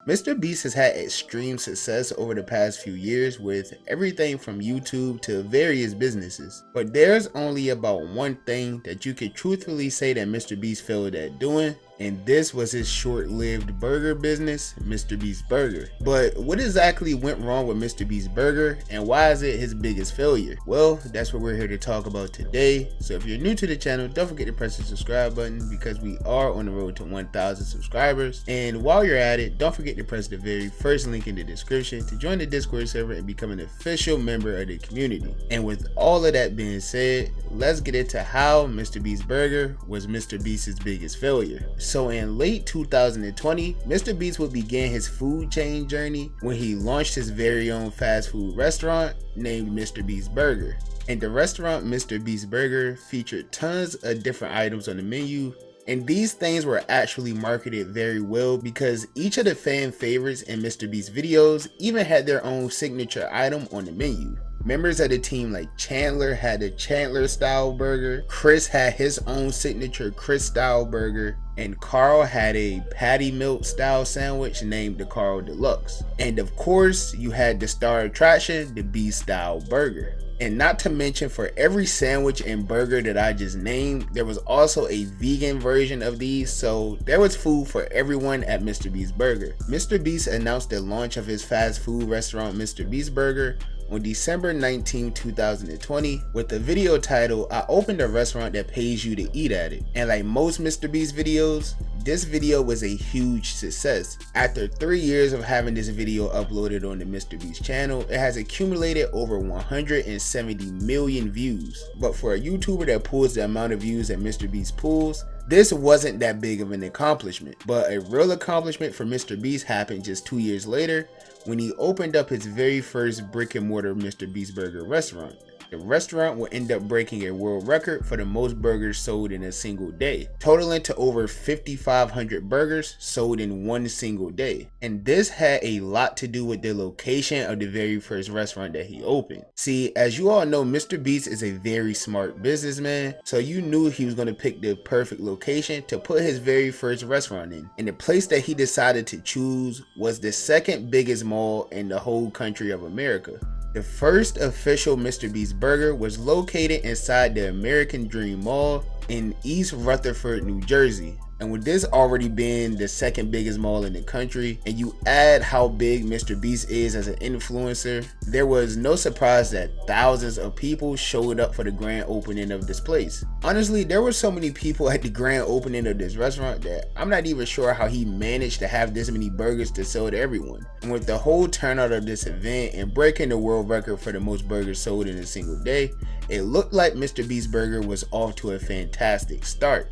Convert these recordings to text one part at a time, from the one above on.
MrBeast has had extreme success over the past few years with everything from YouTube to various businesses. But there's only about one thing that you could truthfully say that MrBeast failed at doing, and this was his short-lived burger business, MrBeast Burger. But what exactly went wrong with MrBeast Burger, and why is it his biggest failure? Well, that's what we're here to talk about today. So if you're new to the channel, don't forget to press the subscribe button because we are on the road to 1,000 subscribers. And while you're at it, don't forget to press the very first link in the description to join the Discord server and become an official member of the community. And with all of that being said, let's get into how MrBeast Burger was MrBeast's biggest failure. So in late 2020, MrBeast would begin his food chain journey when he launched his very own fast food restaurant named MrBeast Burger. And the restaurant MrBeast Burger featured tons of different items on the menu, and these things were actually marketed very well because each of the fan favorites in MrBeast videos even had their own signature item on the menu. Members of the team like Chandler had a Chandler style burger, Chris had his own signature Chris style burger, and Carl had a patty melt style sandwich named the Carl Deluxe. And of course, you had the star attraction, the Beast style burger. And not to mention, for every sandwich and burger that I just named, there was also a vegan version of these, so there was food for everyone at MrBeast Burger. MrBeast announced the launch of his fast food restaurant MrBeast Burger on December 19, 2020 with the video title, "I opened a restaurant that pays you to eat at it." And like most MrBeast videos, this video was a huge success. After 3 years of having this video uploaded on the MrBeast channel, it has accumulated over 170 million views. But for a YouTuber that pulls the amount of views that MrBeast pulls, this wasn't that big of an accomplishment. But a real accomplishment for MrBeast happened just 2 years later when he opened up his very first brick and mortar MrBeast Burger restaurant. The restaurant will end up breaking a world record for the most burgers sold in a single day, totaling to over 5,500 burgers sold in one single day. And this had a lot to do with the location of the very first restaurant that he opened. See, as you all know, MrBeast is a very smart businessman, so you knew he was going to pick the perfect location to put his very first restaurant in. And the place that he decided to choose was the second biggest mall in the whole country of America. The first official MrBeast Burger was located inside the American Dream Mall in East Rutherford, New Jersey. And with this already being the second biggest mall in the country, and you add how big MrBeast is as an influencer, there was no surprise that thousands of people showed up for the grand opening of this place. Honestly, there were so many people at the grand opening of this restaurant that I'm not even sure how he managed to have this many burgers to sell to everyone. And with the whole turnout of this event and breaking the world record for the most burgers sold in a single day, it looked like MrBeast Burger was off to a fantastic start.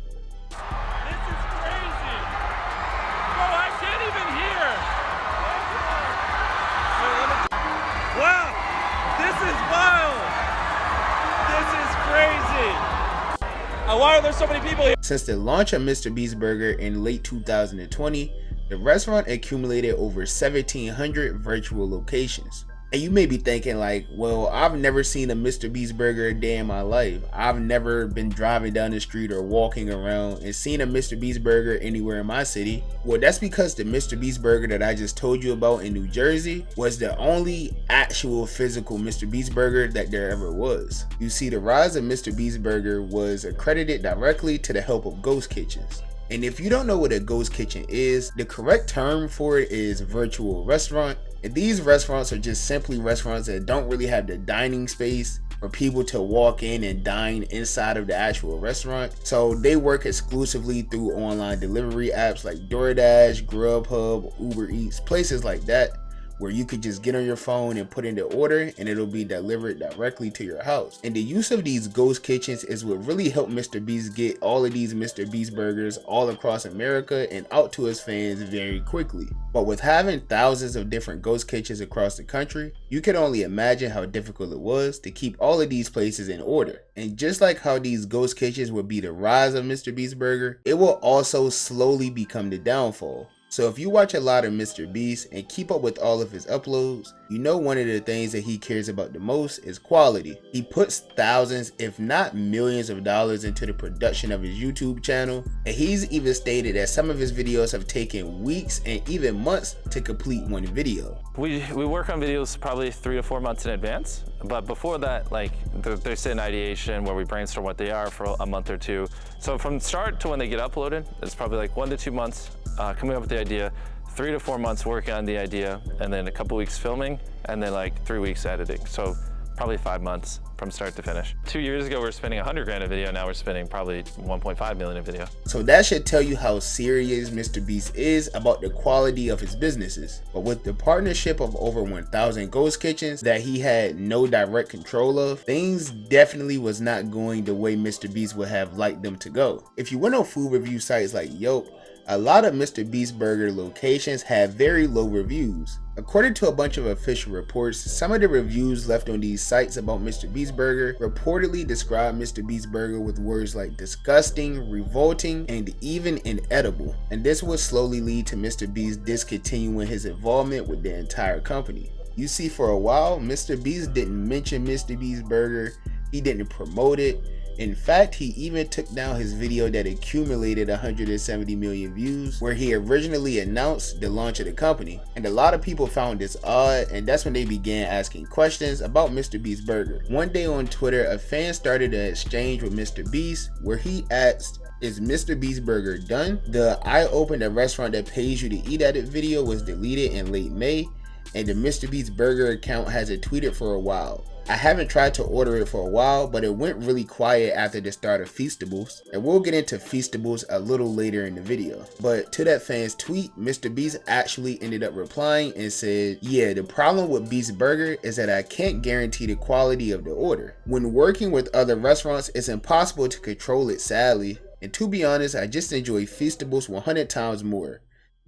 Why are there so many people here? Since the launch of MrBeast Burger in late 2020, the restaurant accumulated over 1,700 virtual locations. And you may be thinking like, well, I've never seen a MrBeast Burger a day in my life. I've never been driving down the street or walking around and seen a MrBeast Burger anywhere in my city. Well, that's because the MrBeast Burger that I just told you about in New Jersey was the only actual physical MrBeast Burger that there ever was. You see, the rise of MrBeast Burger was accredited directly to the help of ghost kitchens. And if you don't know what a ghost kitchen is, the correct term for it is virtual restaurant. And these restaurants are just simply restaurants that don't really have the dining space for people to walk in and dine inside of the actual restaurant. So they work exclusively through online delivery apps like DoorDash, Grubhub, Uber Eats, places like that, where you could just get on your phone and put in the order and it'll be delivered directly to your house. And the use of these ghost kitchens is what really helped MrBeast get all of these MrBeast burgers all across America and out to his fans very quickly. But with having thousands of different ghost kitchens across the country, you can only imagine how difficult it was to keep all of these places in order. And just like how these ghost kitchens would be the rise of MrBeast Burger, it will also slowly become the downfall. So if you watch a lot of MrBeast and keep up with all of his uploads, you know one of the things that he cares about the most is quality. He puts thousands, if not millions of dollars into the production of his YouTube channel, and he's even stated that some of his videos have taken weeks and even months to complete one video. We work on videos probably 3 to 4 months in advance, but before that, like there's an ideation where we brainstorm what they are for a month or two. So from start to when they get uploaded, it's probably like 1 to 2 months coming up with the idea, 3 to 4 months working on the idea, and then a couple weeks filming, and then like 3 weeks editing. So probably 5 months from start to finish. 2 years ago, we were spending 100 grand a video. Now we're spending probably 1.5 million a video. So that should tell you how serious MrBeast is about the quality of his businesses. But with the partnership of over 1,000 ghost kitchens that he had no direct control of, things definitely was not going the way MrBeast would have liked them to go. If you went on food review sites like Yelp, a lot of MrBeast burger locations have very low reviews. According to a bunch of official reports, some of the reviews left on these sites about MrBeast burger reportedly describe MrBeast burger with words like disgusting, revolting, and even inedible. And this would slowly lead to MrBeast discontinuing his involvement with the entire company. You see, for a while, MrBeast didn't mention MrBeast burger, he didn't promote it. In fact, he even took down his video that accumulated 170 million views, where he originally announced the launch of the company. And a lot of people found this odd, and that's when they began asking questions about MrBeast burger. One day on Twitter, a fan started an exchange with MrBeast where he asked, "Is MrBeast burger done?" The "I opened a restaurant that pays you to eat at it" video was deleted in late May, and the MrBeast burger account hasn't tweeted for a while. I haven't tried to order it for a while, but it went really quiet after the start of Feastables, and we'll get into Feastables a little later in the video. But to that fan's tweet, MrBeast actually ended up replying and said, "Yeah, the problem with Beast Burger is that I can't guarantee the quality of the order. When working with other restaurants, it's impossible to control it, sadly. And to be honest, I just enjoy Feastables 100 times more.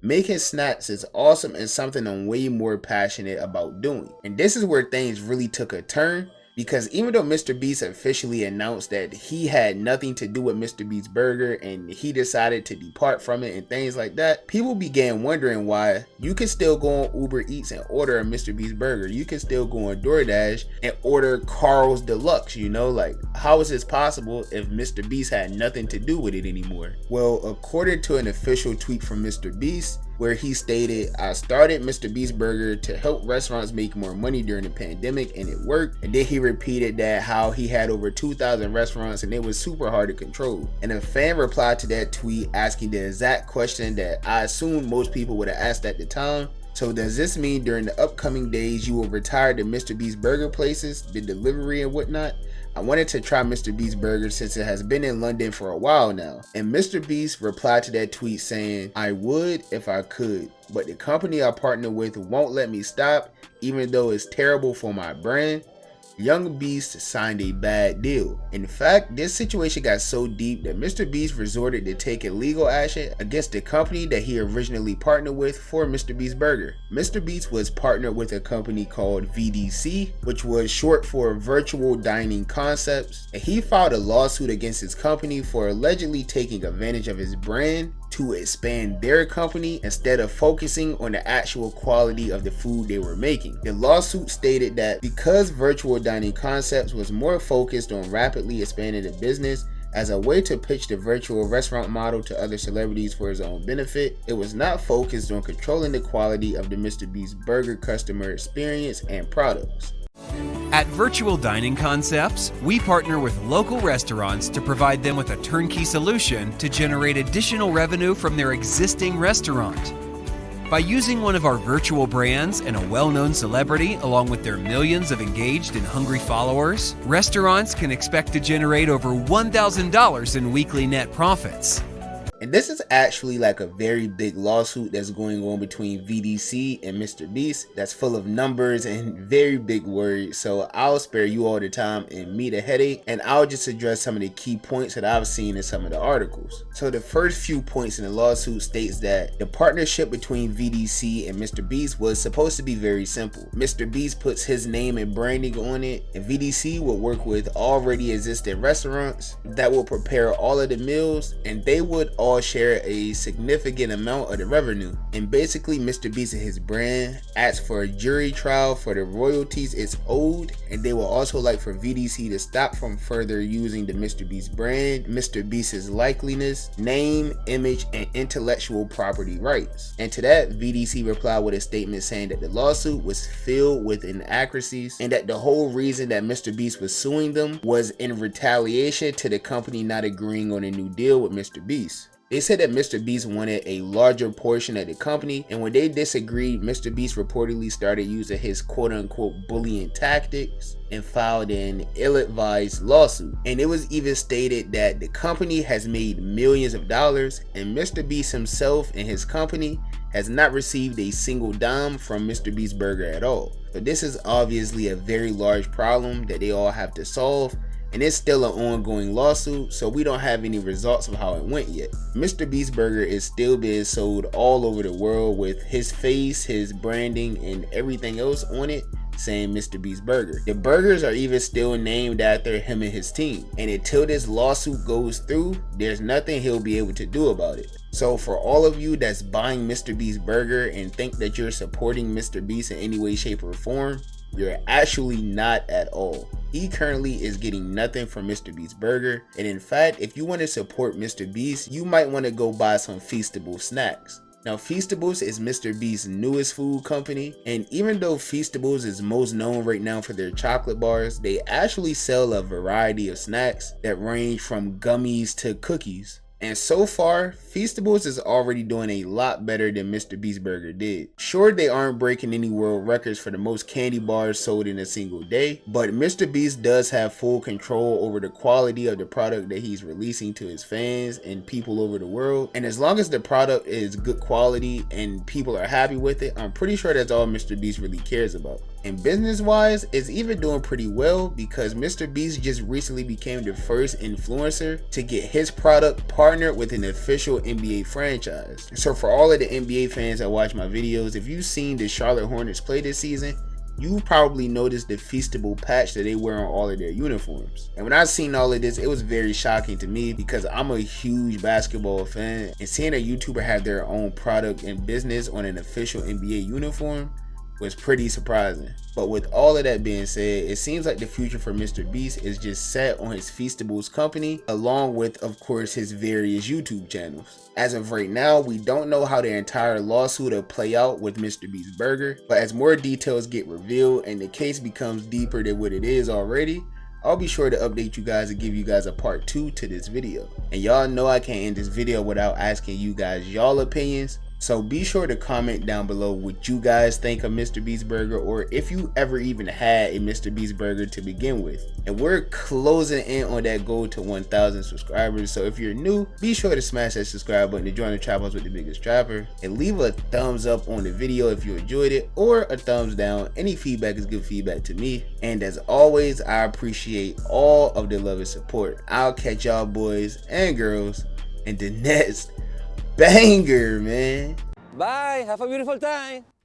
Making snacks is awesome and something I'm way more passionate about doing." And this is where things really took a turn, because even though MrBeast officially announced that he had nothing to do with MrBeast burger and he decided to depart from it and things like that, people began wondering why you can still go on Uber Eats and order a MrBeast burger. You can still go on DoorDash and order Carl's Deluxe, you know, like how is this possible if MrBeast had nothing to do with it anymore? Well, according to an official tweet from MrBeast, where he stated, "I started MrBeast burger to help restaurants make more money during the pandemic and it worked." And then he repeated that how he had over 2,000 restaurants and it was super hard to control. And a fan replied to that tweet asking the exact question that I assume most people would have asked at the time. So does this mean during the upcoming days you will retire the MrBeast burger places, the delivery and whatnot? I wanted to try MrBeast burger since it has been in London for a while now. And MrBeast replied to that tweet saying, "I would if I could, but the company I partner with won't let me stop, even though it's terrible for my brand. Young Beast signed a bad deal." In fact, this situation got so deep that MrBeast resorted to taking legal action against the company that he originally partnered with for MrBeast burger. MrBeast was partnered with a company called VDC, which was short for Virtual Dining Concepts, and he filed a lawsuit against his company for allegedly taking advantage of his brand to expand their company instead of focusing on the actual quality of the food they were making. The lawsuit stated that because Virtual Dining Concepts was more focused on rapidly expanding the business as a way to pitch the virtual restaurant model to other celebrities for his own benefit, it was not focused on controlling the quality of the MrBeast burger customer experience and products. At Virtual Dining Concepts, we partner with local restaurants to provide them with a turnkey solution to generate additional revenue from their existing restaurant. By using one of our virtual brands and a well-known celebrity along with their millions of engaged and hungry followers, restaurants can expect to generate over $1,000 in weekly net profits. And this is actually like a very big lawsuit that's going on between VDC and MrBeast that's full of numbers and very big words. So I'll spare you all the time and me the headache, and I'll just address some of the key points that I've seen in some of the articles. So the first few points in the lawsuit states that the partnership between VDC and MrBeast was supposed to be very simple. MrBeast puts his name and branding on it, and VDC will work with already existing restaurants that will prepare all of the meals, and they would all share a significant amount of the revenue. And basically MrBeast and his brand asked for a jury trial for the royalties it's owed, and they will also like for VDC to stop from further using the MrBeast brand, MrBeast's likeliness, name, image, and intellectual property rights. And to that, VDC replied with a statement saying that the lawsuit was filled with inaccuracies and that the whole reason that MrBeast was suing them was in retaliation to the company not agreeing on a new deal with MrBeast. They said that MrBeast wanted a larger portion of the company, and when they disagreed, MrBeast reportedly started using his quote-unquote bullying tactics and filed an ill-advised lawsuit. And it was even stated that the company has made millions of dollars, and MrBeast himself and his company has not received a single dime from MrBeast Burger at all. So this is obviously a very large problem that they all have to solve, and it's still an ongoing lawsuit, so we don't have any results of how it went yet. MrBeast Burger is still being sold all over the world with his face, his branding, and everything else on it saying MrBeast Burger. The burgers are even still named after him and his team, and until this lawsuit goes through, there's nothing he'll be able to do about it. So for all of you that's buying MrBeast Burger and think that you're supporting MrBeast in any way, shape, or form, you're actually not at all. He currently is getting nothing from MrBeast Burger, and in fact, if you want to support MrBeast, you might want to go buy some Feastable snacks. Now Feastables is MrBeast's newest food company, and even though Feastables is most known right now for their chocolate bars, they actually sell a variety of snacks that range from gummies to cookies. And so far, Feastables is already doing a lot better than MrBeast Burger did. Sure, they aren't breaking any world records for the most candy bars sold in a single day, but MrBeast does have full control over the quality of the product that he's releasing to his fans and people over the world. And as long as the product is good quality and people are happy with it, I'm pretty sure that's all MrBeast really cares about. And business wise, it's even doing pretty well because MrBeast just recently became the first influencer to get his product partnered with an official NBA franchise. So for all of the NBA fans that watch my videos, if you've seen the Charlotte Hornets play this season, you probably noticed the Feastable patch that they wear on all of their uniforms. And when I seen all of this, it was very shocking to me because I'm a huge basketball fan, and seeing a YouTuber have their own product and business on an official NBA uniform was pretty surprising. But with all of that being said, it seems like the future for MrBeast is just set on his Feastables company, along with, of course, his various YouTube channels. As of right now, we don't know how the entire lawsuit will play out with MrBeast Burger, but as more details get revealed and the case becomes deeper than what it is already, I'll be sure to update you guys and give you guys a part 2 to this video. And y'all know I can't end this video without asking you guys y'all opinions. So be sure to comment down below what you guys think of MrBeast Burger, or if you ever even had a MrBeast Burger to begin with. And we're closing in on that goal to 1,000 subscribers, so if you're new, be sure to smash that subscribe button to join the Trap House with the biggest trapper, and leave a thumbs up on the video if you enjoyed it, or a thumbs down. Any feedback is good feedback to me, and as always, I appreciate all of the love and support. I'll catch y'all boys and girls in the next banger, man. Bye. Have a beautiful time.